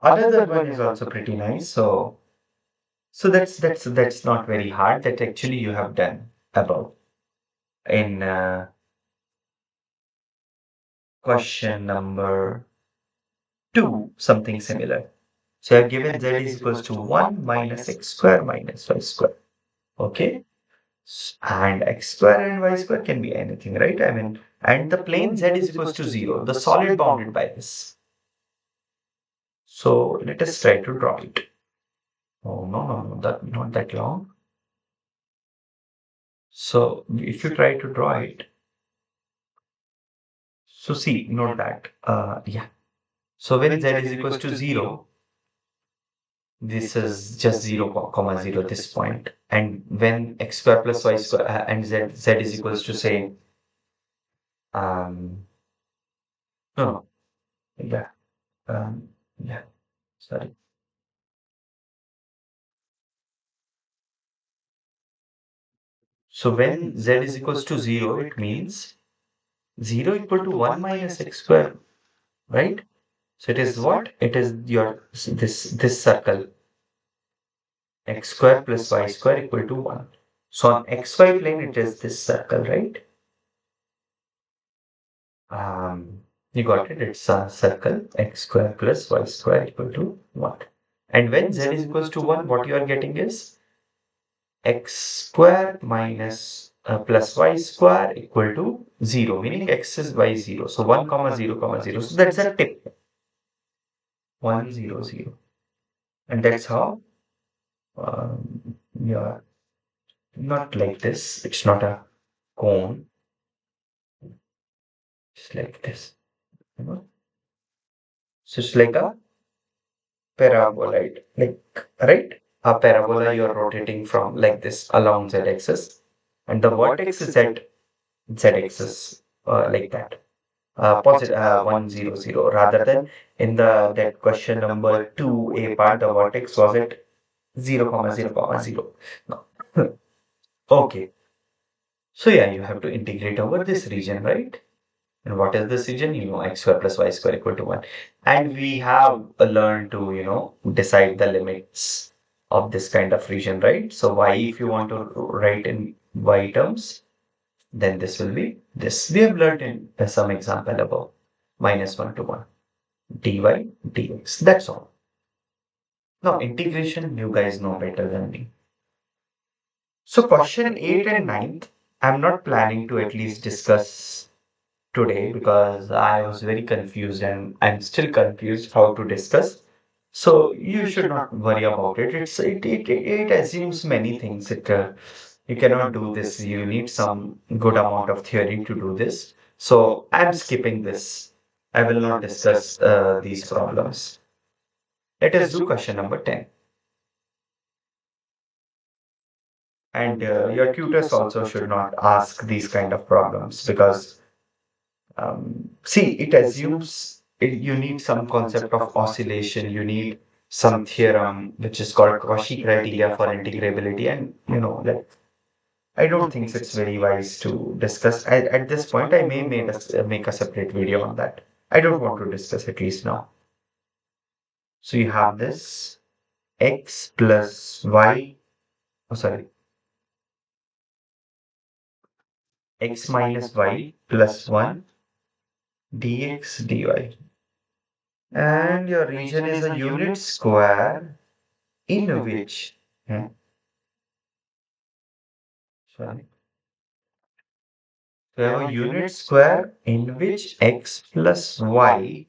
S1: Another one is also pretty nice. So that's not very hard. That actually you have done about in question number 2, something similar. So I've given z is equals to 1 minus x square minus y square. Okay. And x square and y square can be anything, right? I mean, and the plane z is equals to 0, the solid bounded by this. So let us try to draw it. Oh, no, that not that long. So if you try to draw it, so see, note that, yeah. So when z is equals to 0, this is just 0 comma 0, this point. And when x square plus y square and z is equals to say, um, no, Yeah. Yeah. Sorry. So when z is equals to 0, it means 0 equal to 1 minus x square, right? So it is what? It is your this circle x square plus y square equal to 1. So on xy plane it is this circle, right? You got it. It's a circle x square plus y square equal to 1. And when z is equals to 1, what you are getting is x square minus plus y square equal to 0, meaning x is y 0. So 1 comma 0 comma 0. So that's a tip. 1 0 0. And that's how yeah, not like this. It's not a cone. It's like this. You know? So it's like a paraboloid. Like, right? A parabola you're rotating from like this along z-axis. And the vertex is at z-axis like that. Positive 1 0 0 rather than in the that question number 2a part the vertex was at 0 comma 0 comma 0. No. Okay, so yeah, you have to integrate over this region, right? And what is this region? You know, x square plus y square equal to 1. And we have learned to, decide the limits of this kind of region, right? So y, if you want to write in y terms, then this will be this. We have learned in some example above, minus 1 to 1, dy dx. That's all. Now, integration, you guys know better than me. So, question 8 and ninth, I'm not planning to at least discuss today because I was very confused and I'm still confused how to discuss. So you should not worry about it. It assumes many things. You cannot do this. You need some good amount of theory to do this. So I'm skipping this. I will not discuss these problems. Let us do question number 10. And your tutors also should not ask these kind of problems because see, it assumes you need some concept of oscillation, you need some theorem which is called Cauchy criteria for integrability, and like I don't think it's very wise to discuss. At this point, I may make a separate video on that. I don't want to discuss at least now. So you have this x plus y, oh sorry, x minus y plus 1 dx dy. And your region is a unit square in which, sorry, we have a unit square in which x plus y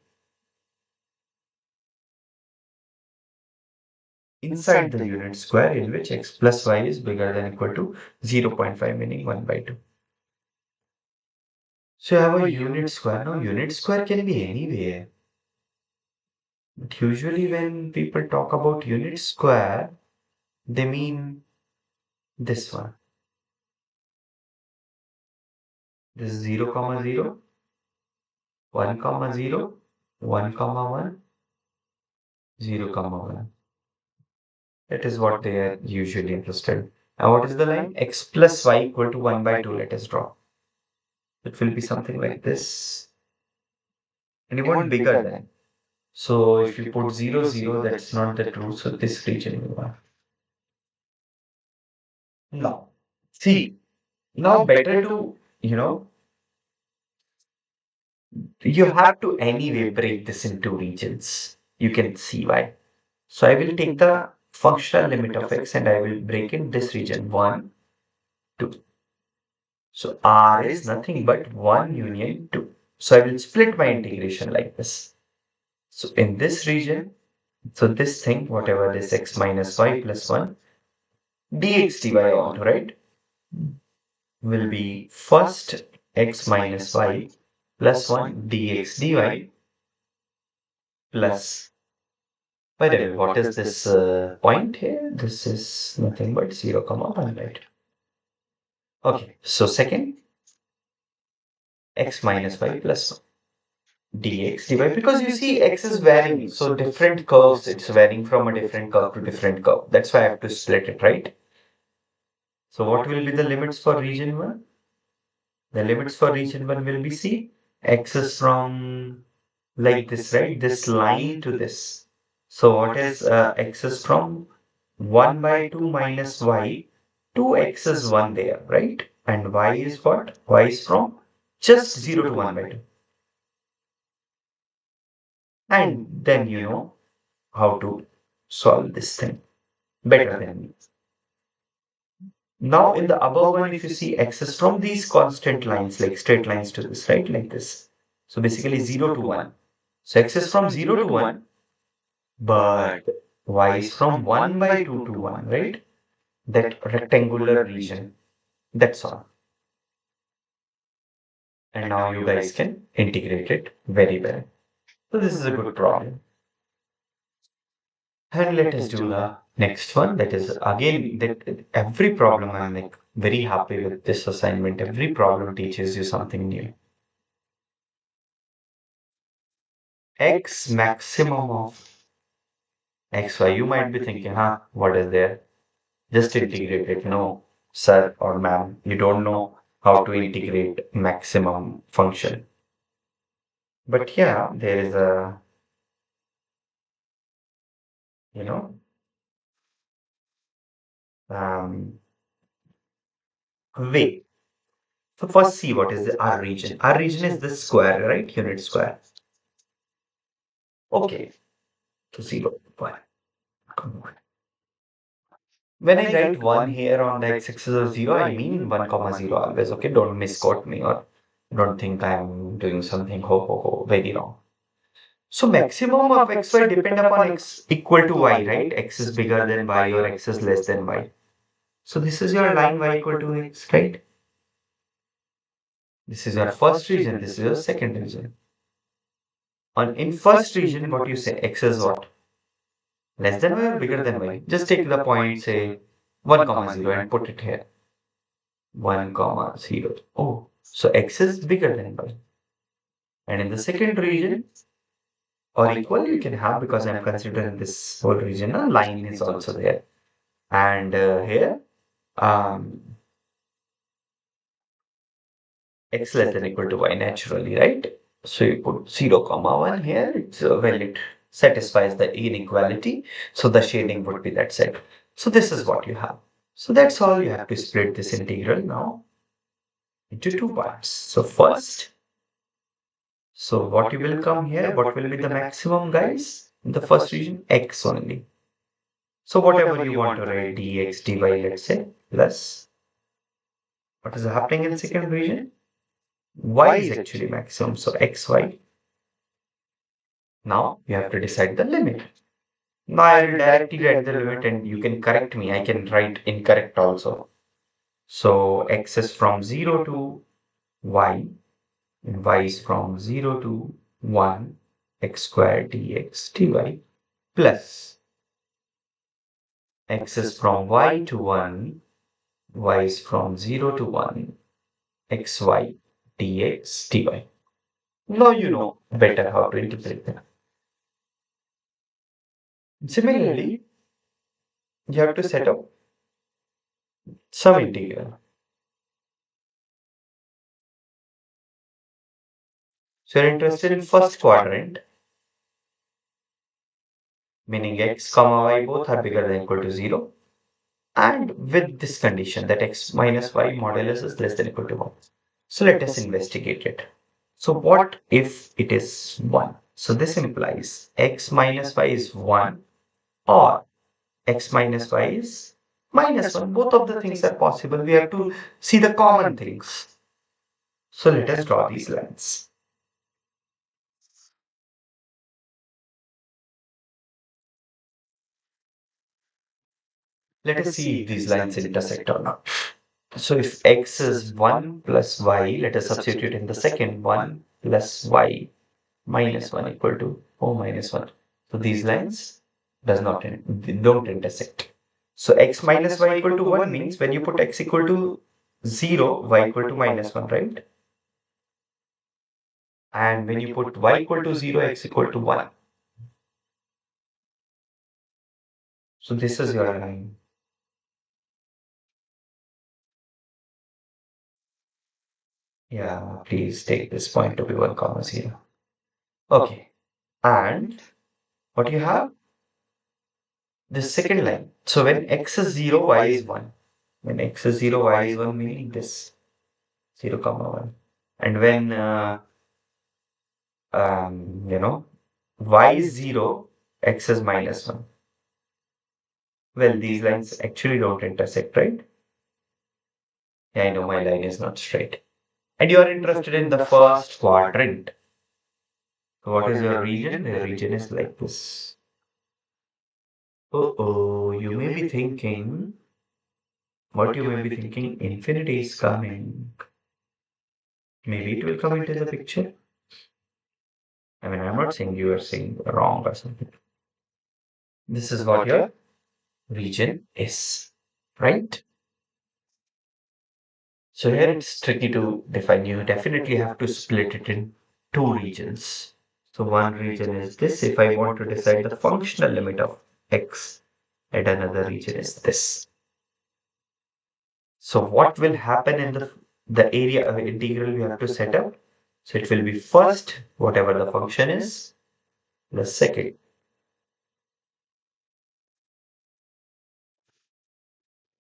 S1: inside the unit square in which x plus y is bigger than equal to 0 0.5, meaning 1 by 2. So you have a unit square. Now unit square can be anywhere. But usually when people talk about unit square, they mean this one. This is 0 comma 0, 1 comma 0, 1 comma 1, 0 comma 1. That is what they are usually interested. Now what is the line? X plus y equal to 1 by 2. Let us draw. It will be something like this. And you want bigger than. So if you put 0 0, that's not the true. So this region you want. Now, see, now better to, you have to anyway break this into regions. You can see why. So I will take the functional limit of x and I will break in this region 1, 2. So R is nothing but 1 union 2. So I will split my integration like this. So in this region, so this thing, whatever this x minus y plus 1, dx dy I want to write, will be first x minus y plus 1 dx dy plus, by the way, what is this point here? This is nothing but 0 comma 1, right? Okay, so second, x minus y plus 1. dx dy, because you see x is varying, so different curves, it's varying from a different curve to different curve. That's why I have to split it, right? So what will be the limits for region 1? The limits for region 1 will be, see, x is from like this, right? This line to this. So what is x is from 1 by 2 minus y. 2x is 1 there, right? And y is what? Y is from just 0 to 1 by 2. And then you know how to solve this thing better than me. Now in the above one, if you see x is from these constant lines, like straight lines to this, right? Like this. So basically 0 to 1. So x is from 0 to 1, but y is from 1 by 2 to 1, right? That rectangular region. That's all. And now you guys can integrate it very well. So this is a good problem. And let us do the next one. That is again that every problem I'm like very happy with this assignment. Every problem teaches you something new. X maximum of xy. You might be thinking, huh, what is there? Just integrate it. No, sir or ma'am, you don't know how to integrate maximum function. But yeah, there is a, you know, um, way. So first see what is the our region. Our region is this square, right? Unit square. Okay, so 0, 1. When I write 1 here on the x-axis of 0, I mean 1 comma 0 always. Okay, don't misquote me or don't think I'm doing something ho ho ho very wrong. So maximum of xy depend upon x equal to y, right? X is bigger than y or x is less than y. So this is your line y equal to x, right? This is your first region, this is your second region. On in first region, what you say, x is what? Less than y or bigger than y? Just take the point, say 1 comma 0 and put it here. 1 comma 0. Oh, so x is bigger than y. And in the second region, or equal, you can have, because I'm considering this whole region, a line is also there. And here, um, x less than equal to y naturally, right? So you put 0 comma 1 here, it's well, it satisfies the inequality. So the shading would be that side. So this is what you have. So that's all. You have to split this integral now into two parts. So first, so what you will come here, what will be the maximum, guys? In the first region, x only. So whatever you want to write, dx, dy, let's say, plus what is happening in second region? Y is actually maximum, so xy. Now you have to decide the limit. Now I will directly write the limit and you can correct me. I can write incorrect also. So x is from 0 to y, and y is from 0 to 1, x squared dx dy, plus x is from y to 1, y is from 0 to 1, xy dx dy. Now you know better how to interpret them. Similarly, you have to set up some integral. So you're interested in first quadrant, meaning x comma y both are bigger than equal to 0, and with this condition that x minus y modulus is less than equal to 1. So let us investigate it. So what if it is 1? So this implies x minus y is 1 or x minus y is minus 1. Both of the things are possible. We have to see the common things. So let us draw these lines. Let us see if these lines intersect or not. So if x is 1 plus y, let us substitute in the second 1 plus y minus 1 equal to minus 1. So these lines don't intersect. So x minus y equal to 1 means when you put x equal to 0, y equal to minus 1, right? And when you put y equal to 0, x equal to 1. So this is your line. Yeah, please take this point to be 1 comma 0. Okay. And what you have? This second line. So when x is 0, y is 1. When x is 0, y is 1, meaning this 0 comma 1. And when you know, y is 0, x is minus 1. Well, these lines actually don't intersect, right? Yeah, I know my line is not straight. And you are interested in the first quadrant. So what is your region? The region is like this. Oh, you may be thinking, what you may be thinking, infinity is coming. Maybe it will come into the picture. I mean, I'm not saying you are saying wrong or something. This is what your region is, right? So here it's tricky to define. You definitely have to split it in two regions. So one region is this. If I want to decide the functional limit of x, and another region is this. So what will happen in the area of integral we have to set up? So it will be first, whatever the function is, the second.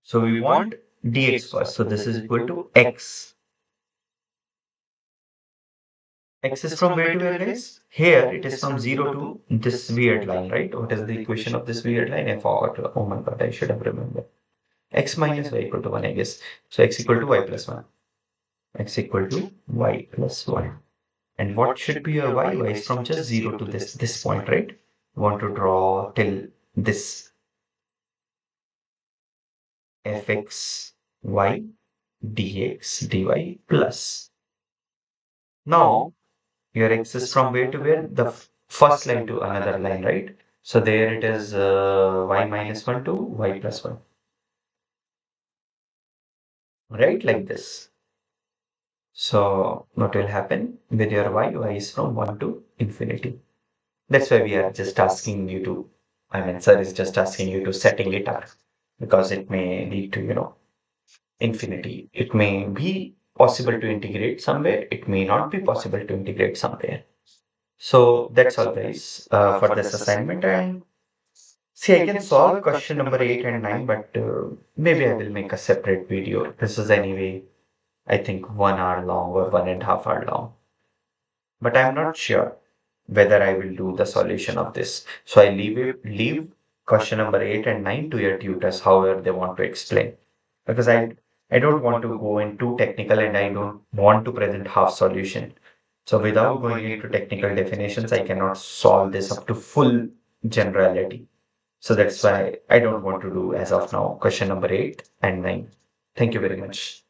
S1: So we want dx first. So this is equal to x. X is from where to where, guys? Here it is from 0 to this weird line, right? What is the equation of this weird line? I forgot. Oh my god, I should have remembered. X minus y equal to 1, I guess. So x equal to y plus 1. X equal to y plus 1. And what should be your y? Y is from just 0 to this point, right? You want to draw till this fx y dx dy plus. Now, your x is from where to where? The first line to another line, right? So there it is y minus 1 to y plus 1, right? Like this. So what will happen with your y? Y is from 1 to infinity. That's why we are just asking you to, I mean, sir is just asking you to setting it up because it may lead to, infinity. It may be possible to integrate somewhere. It may not be possible to integrate somewhere. So that's all, guys, for this assignment. And see, I can solve question number 8 and 9, but maybe I will make a separate video. This is anyway, I think 1 hour long or 1.5 hour long. But I'm not sure whether I will do the solution of this. So I leave question number 8 and 9 to your tutors, however they want to explain. Because I don't want to go in too technical and I don't want to present half solution. So without going into technical definitions, I cannot solve this up to full generality. So that's why I don't want to do as of now question number 8 and 9. Thank you very much.